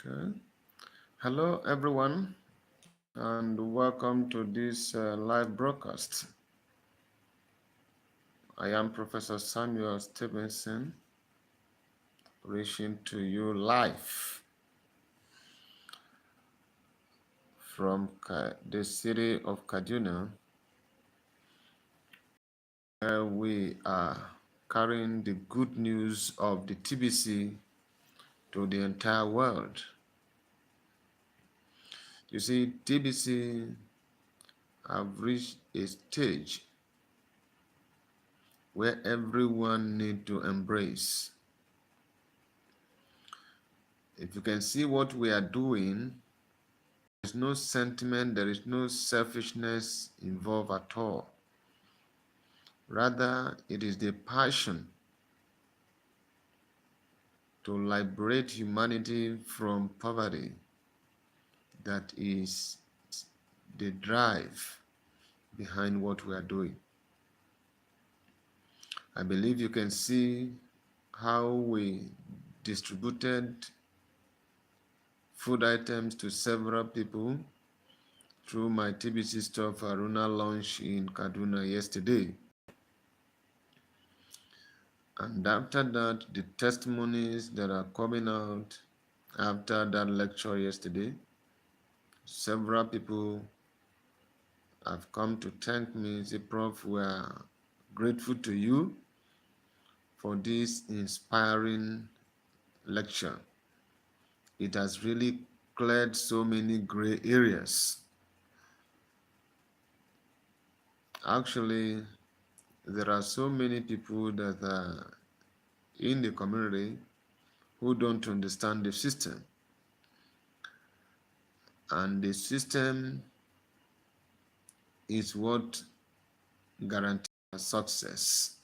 Okay. Hello, everyone, and welcome to this live broadcast. I am Professor Samuel Stephenson, reaching to you live from the city of Kaduna, where we are carrying the good news of the TBC to the entire world. You see, TBC have reached a stage where everyone needs to embrace. If you can see what we are doing, there is no sentiment, there is no selfishness involved at all. Rather, it is the passion to liberate humanity from poverty that is the drive behind what we are doing. I believe you can see how we distributed food items to several people through my TBC Stuff Aruna launch in Kaduna yesterday. And after that, the testimonies that are coming out after that lecture yesterday, several people have come to thank me, say, Prof, we are grateful to you for this inspiring lecture. It has really cleared so many gray areas. Actually, there are so many people that are in the community who don't understand the system. And the system is what guarantees success.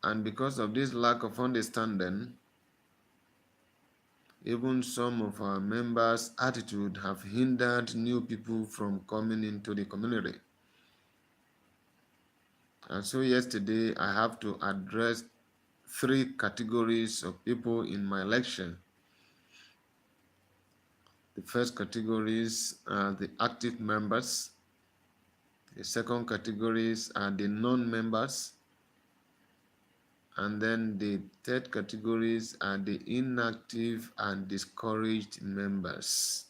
And because of this lack of understanding, even some of our members' attitude have hindered new people from coming into the community. And so yesterday I have to address three categories of people in my lecture. The first categories are the active members. The second categories are the non-members. And then the third categories are the inactive and discouraged members.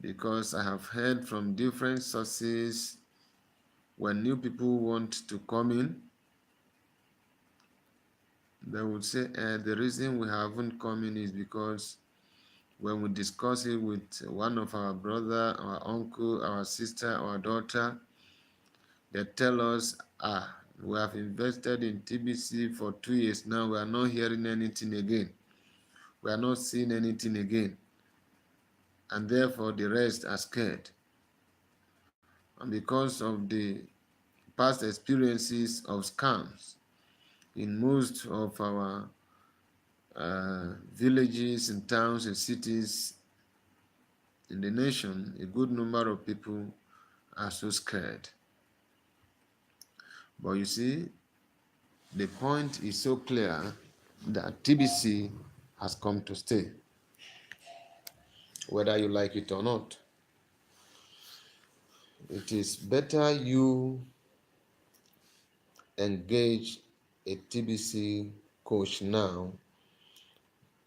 Because I have heard from different sources when new people want to come in, they would say the reason we haven't come in is because when we discuss it with one of our brother, our uncle, our sister, our daughter, they tell us, we have invested in TBC for 2 years now, we are not hearing anything again. We are not seeing anything again. And therefore the rest are scared. And because of the past experiences of scams in most of our villages and towns and cities in the nation, a good number of people are so scared. But you see, the point is so clear that TBC has come to stay, whether you like it or not. It is better you engage a TBC coach now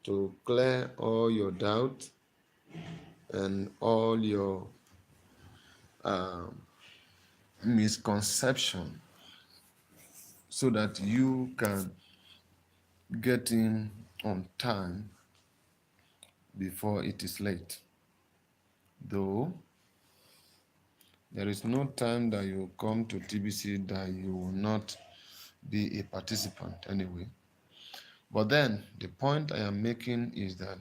to clear all your doubt and all your misconception so that you can get in on time before it is late. Though there is no time that you come to TBC that you will not be a participant anyway. But then the point I am making is that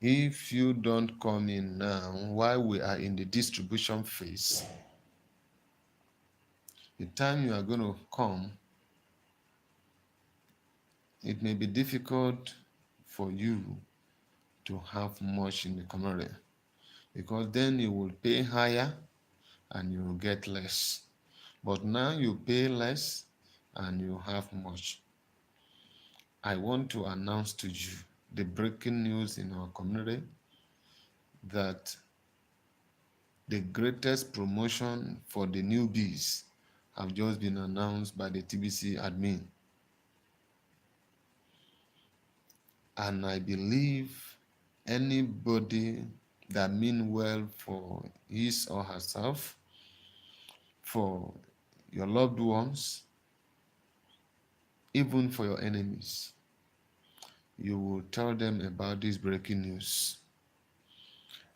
if you don't come in now while we are in the distribution phase, the time you are going to come, it may be difficult for you to have much in the community, because then you will pay higher and you will get less. But now you pay less and you have much. I want to announce to you the breaking news in our community that the greatest promotion for the newbies have just been announced by the TBC admin. And I believe anybody that mean well for his or herself, for your loved ones, even for your enemies, you will tell them about this breaking news.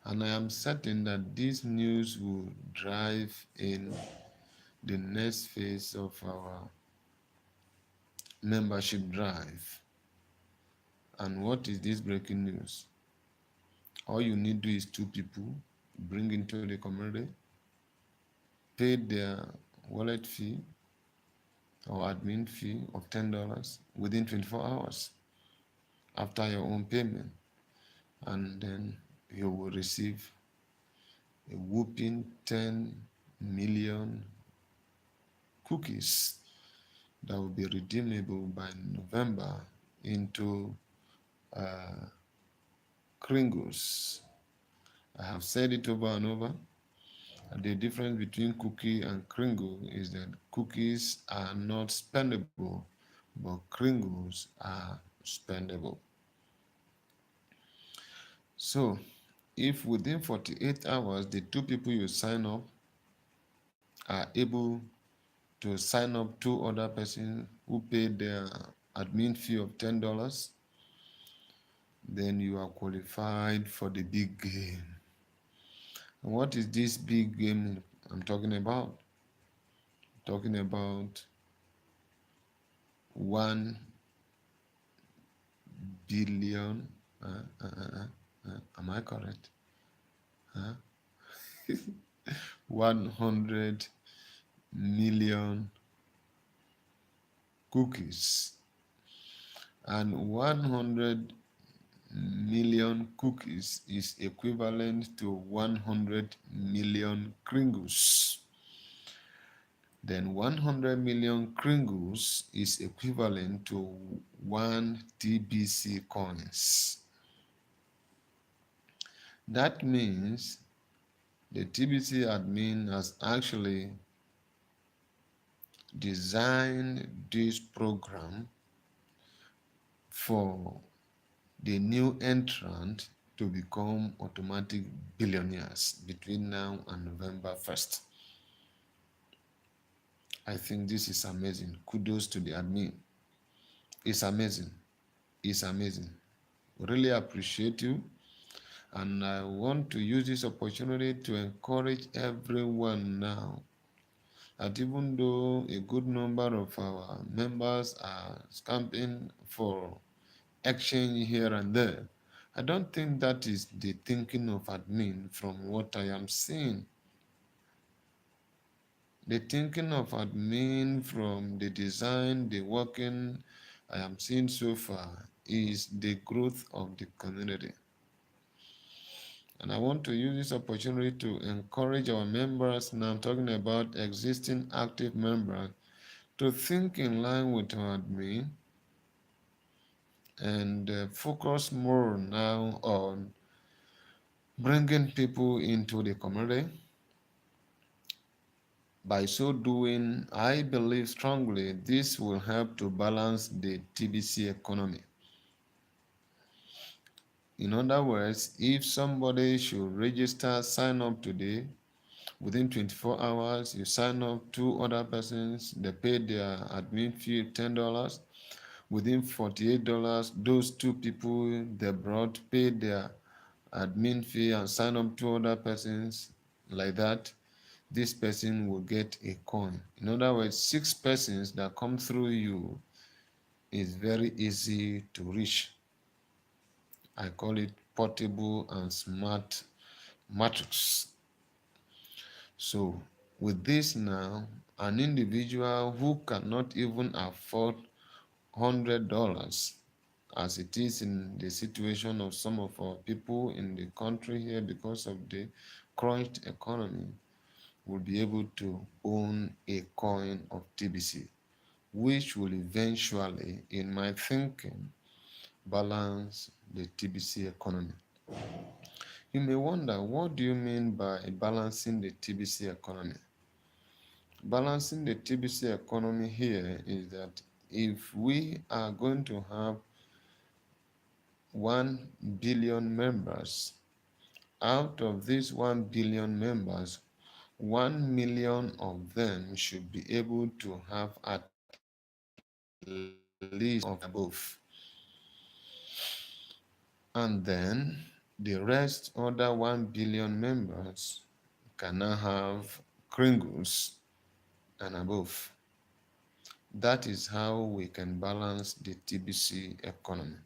And I am certain that this news will drive in the next phase of our membership drive. And what is this breaking news? All you need to do is two people bring into the community, pay their wallet fee or admin fee of $10 within 24 hours after your own payment, and then you will receive a whooping 10 million cookies that will be redeemable by November into Kringles. I have said it over and over. The difference between cookie and Kringle is that cookies are not spendable, but Kringles are spendable. So, if within 48 hours the two people you sign up are able to sign up two other persons who paid their admin fee of $10, then you are qualified for the big game. And what is this big game I'm talking about? I'm talking about 1 billion. Am I correct? 100 million cookies. And 100 million cookies is equivalent to 100 million Kringles. Then 100 million Kringles is equivalent to 1 TBC coins. That means the TBC admin has actually designed this program for the new entrant to become automatic billionaires between now and November 1st. I think this is amazing. Kudos to the admin. It's amazing. It's amazing. Really appreciate you. And I want to use this opportunity to encourage everyone now that even though a good number of our members are scamping for exchange here and there, I don't think that is the thinking of admin from what I am seeing. The thinking of admin from the design, the working I am seeing so far is the growth of the community. And I want to use this opportunity to encourage our members, now I'm talking about existing active members, to think in line with our admin and focus more now on bringing people into the community. By so doing, I believe strongly this will help to balance the TBC economy. In other words, if somebody should register, sign up today, within 24 hours, you sign up two other persons, they pay their admin fee $10. Within $48, those two people they brought pay their admin fee and sign up two other persons like that. This person will get a coin. In other words, 6 persons that come through you is very easy to reach. I call it portable and smart matrix. So with this now, an individual who cannot even afford $100, as it is in the situation of some of our people in the country here because of the crunched economy, will be able to own a coin of TBC which will eventually, in my thinking, balance the TBC economy. You may wonder, what do you mean by balancing the TBC economy? Balancing the TBC economy here is that if we are going to have 1 billion members, out of these 1 billion members, 1 million of them should be able to have at least of above. And then the rest, other 1 billion members, can now have kringles and above. That is how we can balance the TBC economy.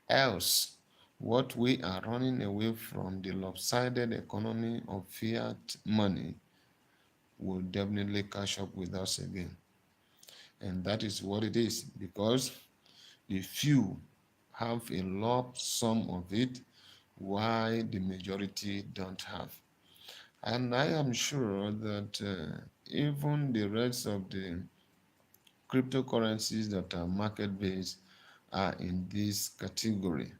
Else, what we are running away from, the lopsided economy of fiat money, will definitely catch up with us again. And that is what it is, because the few have a lump sum of it, while the majority don't have. And I am sure that even the rest of the cryptocurrencies that are market-based are in this category.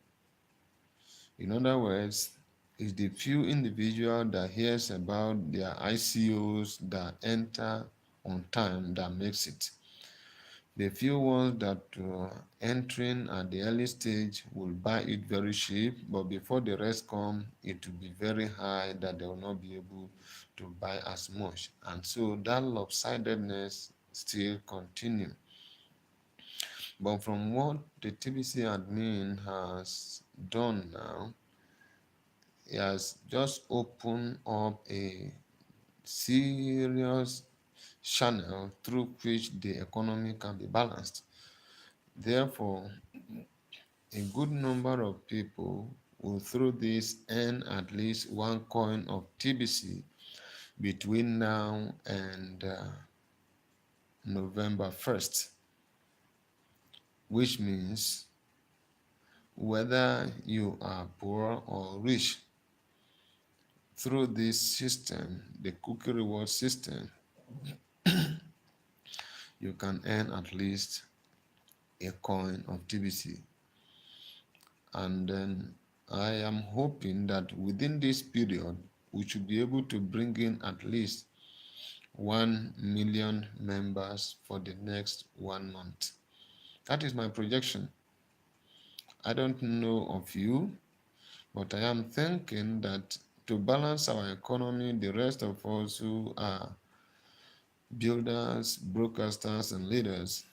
In other words, it's the few individuals that hears about their ICOs that enter on time that makes it. The few ones that entering at the early stage will buy it very cheap, but before the rest come, it will be very high that they will not be able to buy as much. And so that lopsidedness still continue. But from what the TBC admin has done now, he has just opened up a serious channel through which the economy can be balanced. Therefore, a good number of people will through this earn at least one coin of TBC between now and November 1st, which means whether you are poor or rich, through this system, the cookie reward system, you can earn at least a coin of TBC. And then I am hoping that within this period, we should be able to bring in at least 1 million members for the next 1 month. That is my projection. I don't know of you, but I am thinking that to balance our economy, the rest of us who are builders, broadcasters, and leaders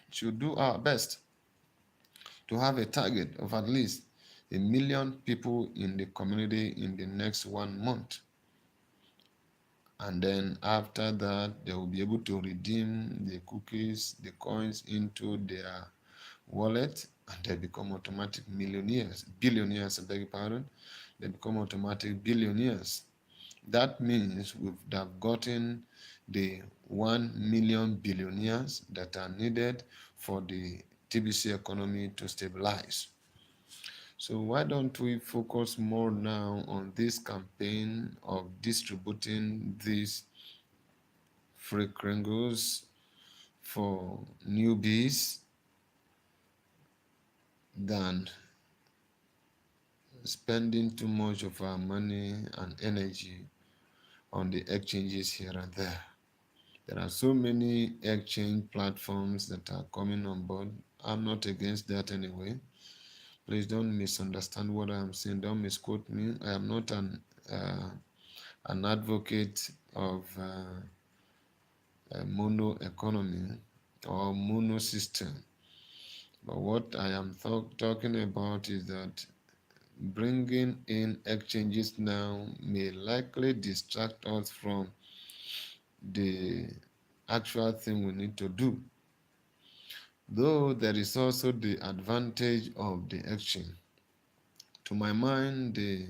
should do our best to have a target of at least 1 million people in the community in the next 1 month. And then after that, they will be able to redeem the cookies, the coins into their wallet, and they become automatic millionaires, billionaires, I beg your pardon. They become automatic billionaires. That means we would have gotten the 1 million billionaires that are needed for the TBC economy to stabilize. So why don't we focus more now on this campaign of distributing these free kringles for newbies than spending too much of our money and energy on the exchanges here and there. There are so many exchange platforms that are coming on board. I'm not against that anyway. Please don't misunderstand what I'm saying. Don't misquote me. I am not an advocate of a mono economy or mono system. But what I am talking about is that bringing in exchanges now may likely distract us from the actual thing we need to do. Though there is also the advantage of the exchange. To my mind, the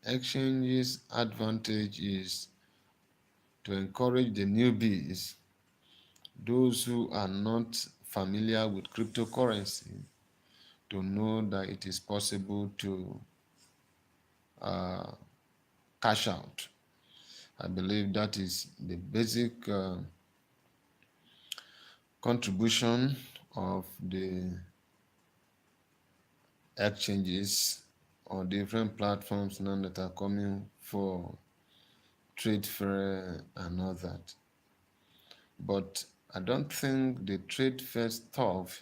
exchange's advantage is to encourage the newbies, those who are not familiar with cryptocurrency, to know that it is possible to uh, cash out. I believe that is the basic contribution of the exchanges or different platforms now that are coming for trade fair and all that. But I don't think the trade fair stuff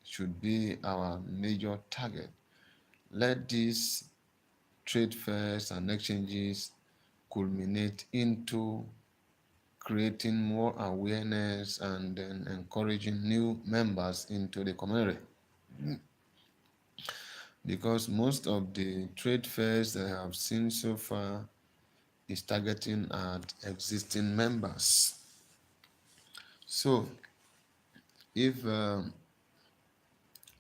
should be our major target. Let these trade fairs and exchanges culminate into creating more awareness and then encouraging new members into the community. Because most of the trade fairs that I have seen so far is targeting at existing members. So if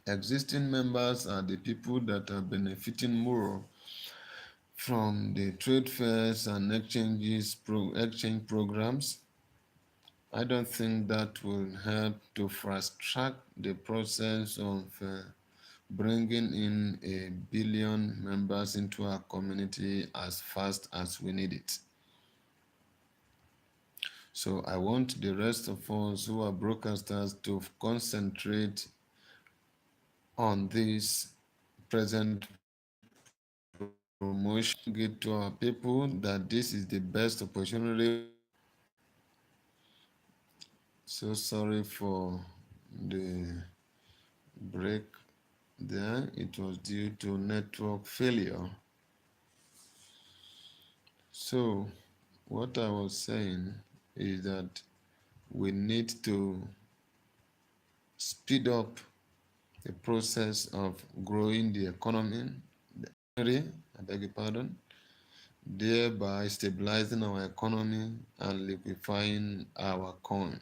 existing members are the people that are benefiting more from the trade fairs and exchange programs, I don't think that will help to fast track the process of bringing in 1 billion members into our community as fast as we need it. So I want the rest of us who are broadcasters to concentrate on this present promotion, get to our people that this is the best opportunity. So sorry for the break there. It was due to network failure. So what I was saying is that we need to speed up the process of growing the economy, I beg your pardon, thereby stabilizing our economy and liquefying our coin.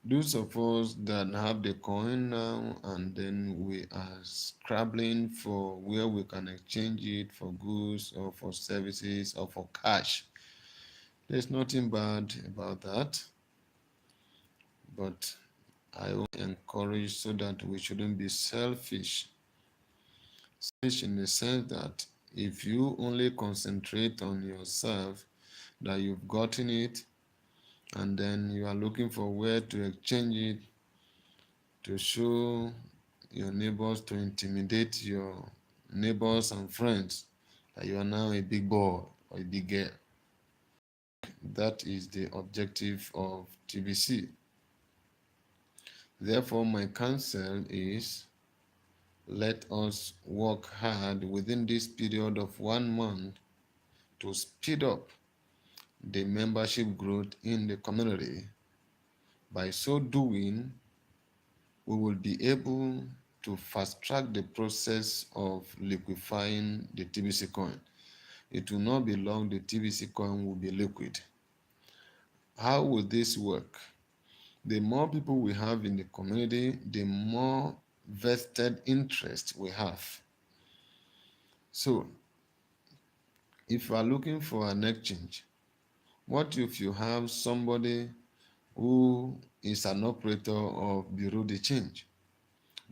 Those of us that have the coin now and then we are scrabbling for where we can exchange it for goods or for services or for cash. There's nothing bad about that, but I will encourage so that we shouldn't be selfish. Selfish in the sense that if you only concentrate on yourself, that you've gotten it, and then you are looking for where to exchange it, to show your neighbors, to intimidate your neighbors and friends that you are now a big boy or a big girl. That is the objective of TBC. Therefore, my counsel is let us work hard within this period of 1 month to speed up the membership growth in the community. By so doing, we will be able to fast track the process of liquefying the TBC coin. It will not be long, the TBC coin will be liquid. How will this work? The more people we have in the community, the more vested interest we have. So, if you are looking for an exchange, what if you have somebody who is an operator of Bureau de Change,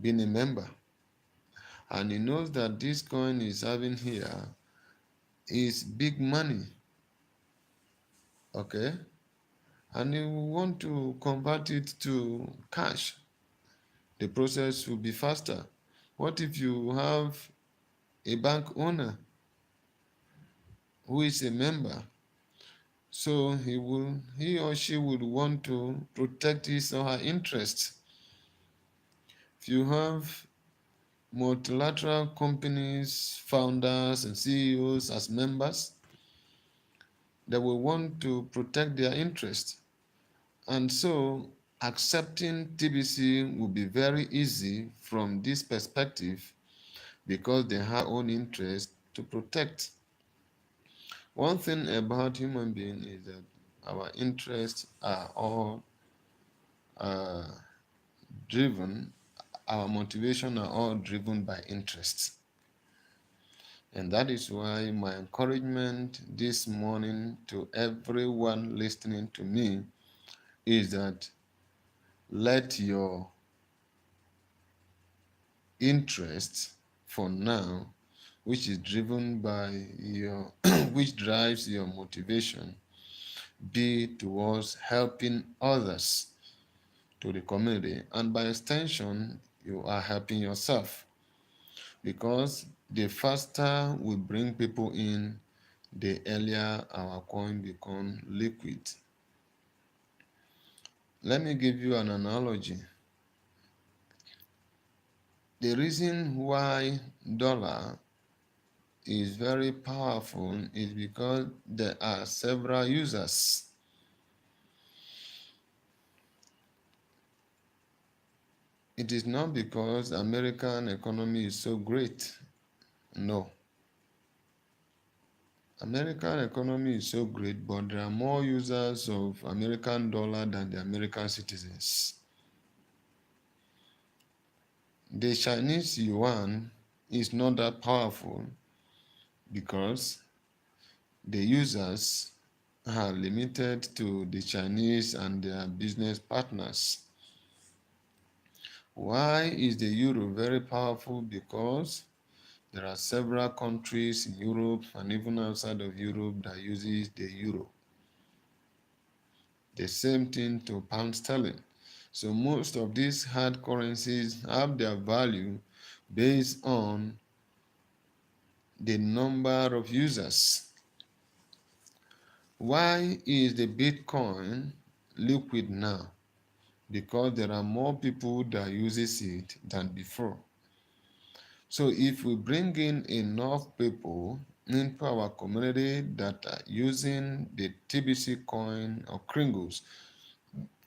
being a member, and he knows that this coin is having here is big money, okay? And you want to convert it to cash, the process will be faster. What if you have a bank owner who is a member? So he or she would want to protect his or her interests. If you have multilateral companies, founders and CEOs as members, they will want to protect their interests. And so accepting TBC will be very easy from this perspective because they have own interest to protect. One thing about human beings is that our interests are all uh, driven, our motivation are all driven by interests. And that is why my encouragement this morning to everyone listening to me is that let your interest for now, which is driven by your, which drives your motivation, be towards helping others to the community, and by extension, you are helping yourself, because the faster we bring people in, the earlier our coin become liquid. Let me give you an analogy. The reason why dollar is very powerful is because there are several users. It is not because American economy is so great. No. American economy is so great, but there are more users of American dollar than the American citizens. The Chinese yuan is not that powerful because the users are limited to the Chinese and their business partners. Why is the euro very powerful? Because there are several countries in Europe and even outside of Europe that uses the euro. The same thing to pound sterling. So most of these hard currencies have their value based on the number of users. Why is the Bitcoin liquid now? Because there are more people that uses it than before. So if we bring in enough people into our community that are using the TBC coin or Kringles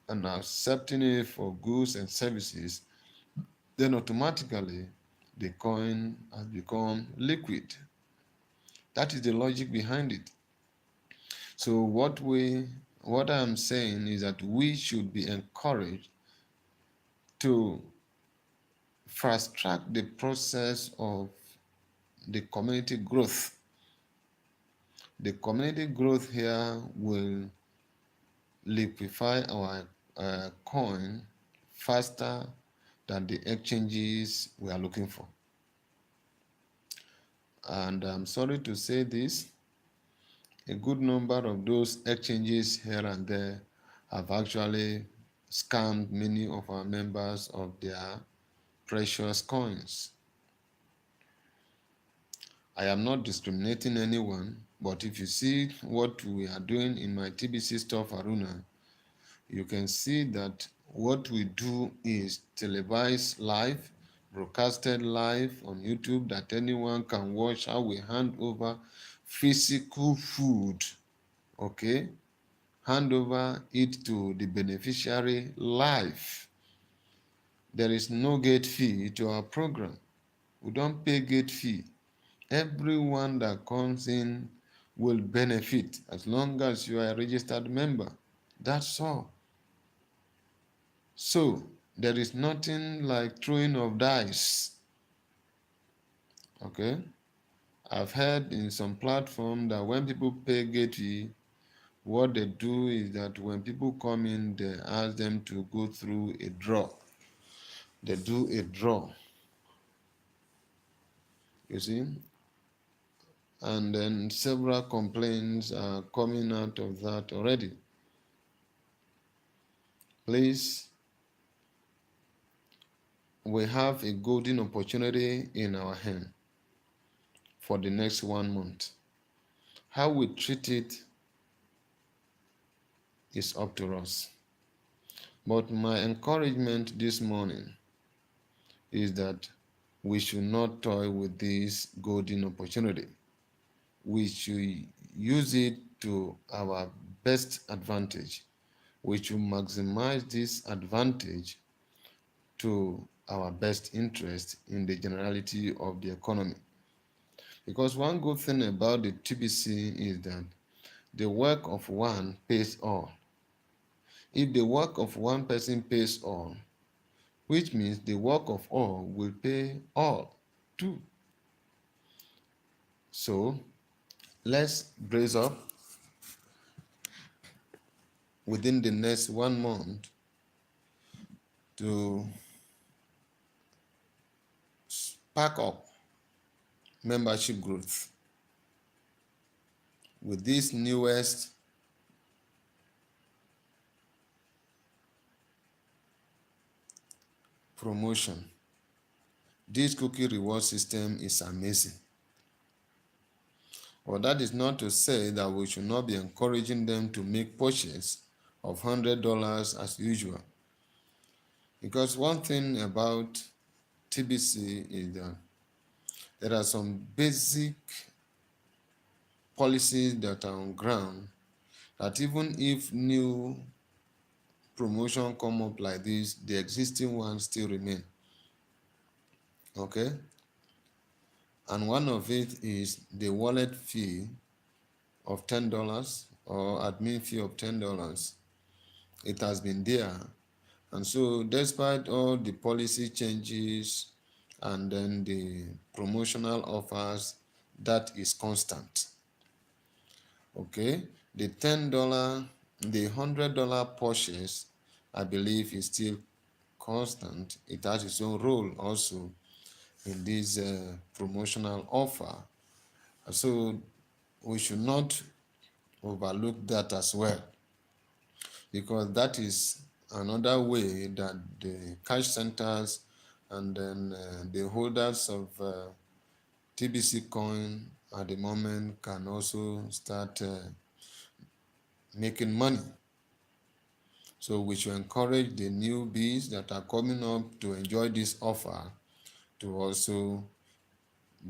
and are accepting it for goods and services, then automatically the coin has become liquid. That is the logic behind it. So what I'm saying is that we should be encouraged to fast track the process of the community growth. The community growth here will liquefy our coin faster than the exchanges we are looking for. And I'm sorry to say this, a good number of those exchanges here and there have actually scammed many of our members of their precious coins. I am not discriminating anyone, but if you see what we are doing in my TBC Stuff Aruna, you can see that what we do is televised live, broadcasted live on YouTube, that anyone can watch how we hand over physical food, okay? Hand over it to the beneficiary live. There is no gate fee to our program. We don't pay gate fee. Everyone that comes in will benefit as long as you are a registered member. That's all. So there is nothing like throwing of dice. Okay? I've heard in some platform that when people pay gate fee, what they do is that when people come in, they ask them to go through a draw. They do a draw. You see? And then several complaints are coming out of that already. Please, we have a golden opportunity in our hand for the next 1 month. How we treat it is up to us. But my encouragement this morning is that we should not toy with this golden opportunity. We should use it to our best advantage. We should maximize this advantage to our best interest in the generality of the economy. Because one good thing about the TBC is that the work of one pays all. If the work of one person pays all, which means the work of all will pay all too. So let's brace up within the next 1 month to spark up membership growth with this newest promotion. This cookie reward system is amazing. But that is not to say that we should not be encouraging them to make purchase of $100 as usual. Because one thing about TBC is that there are some basic policies that are on ground that even if new promotion come up like this, the existing ones still remain. Okay? And one of it is the wallet fee of $10 or admin fee of $10. It has been there. And so despite all the policy changes and then the promotional offers, that is constant. Okay? The $10, the $100 purchase, I believe is still constant. It has its own role also in this promotional offer. So we should not overlook that as well, because that is another way that the cash centers and then the holders of TBC coin at the moment can also start making money. So we should encourage the newbies that are coming up to enjoy this offer to also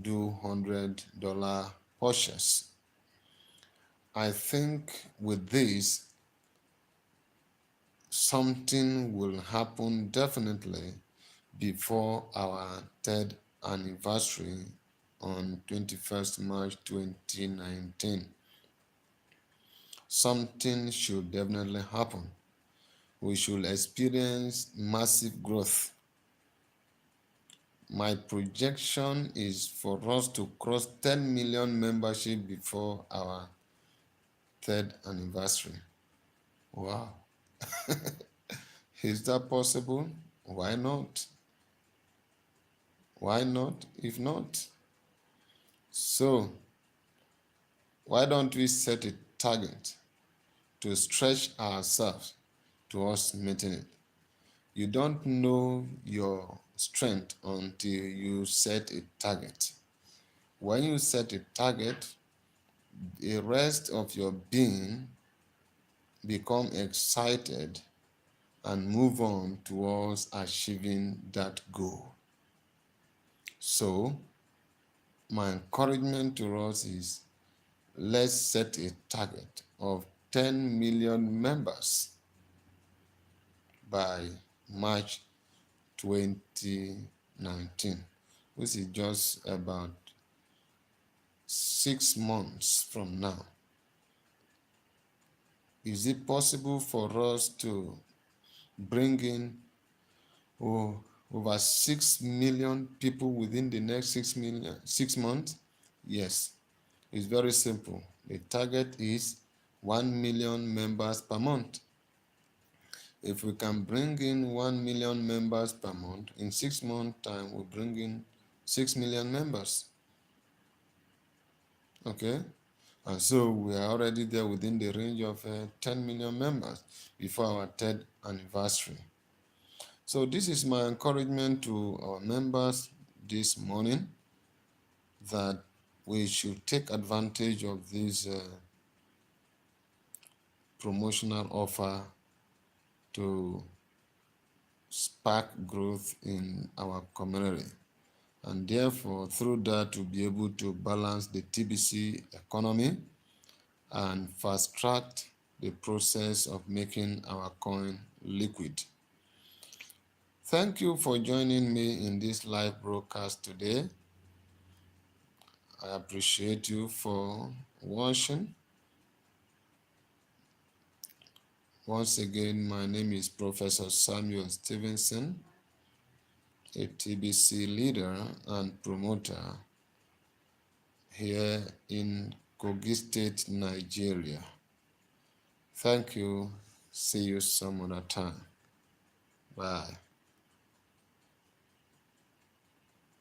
do $100 purchase. I think with this, something will happen definitely before our third anniversary on 21st March 2019. Something should definitely happen. We should experience massive growth. My projection is for us to cross 10 million membership before our third anniversary. Wow. Is that possible? Why not? Why not? If not, so why don't we set a target to stretch ourselves towards meeting it? You don't know your strength until you set a target. When you set a target, the rest of your being become excited and move on towards achieving that goal. So, my encouragement to us is, let's set a target of 10 million members by March 2019, which is just about 6 months from now. Is it possible for us to bring in over 6 million people within the next 6 months? Yes, it's very simple. The target is 1 million members per month. If we can bring in 1 million members per month, in 6 months' time, we'll bring in 6 million members. Okay? And so we are already there within the range of 10 million members before our third anniversary. So this is my encouragement to our members this morning, that we should take advantage of this promotional offer to spark growth in our community, and therefore through that to be able to balance the TBC economy and fast track the process of making our coin liquid. Thank you for joining me in this live broadcast today. I appreciate you for watching. Once again, my name is Professor Samuel Stephenson, a TBC leader and promoter here in Kogi State, Nigeria. Thank you. See you some other time. Bye.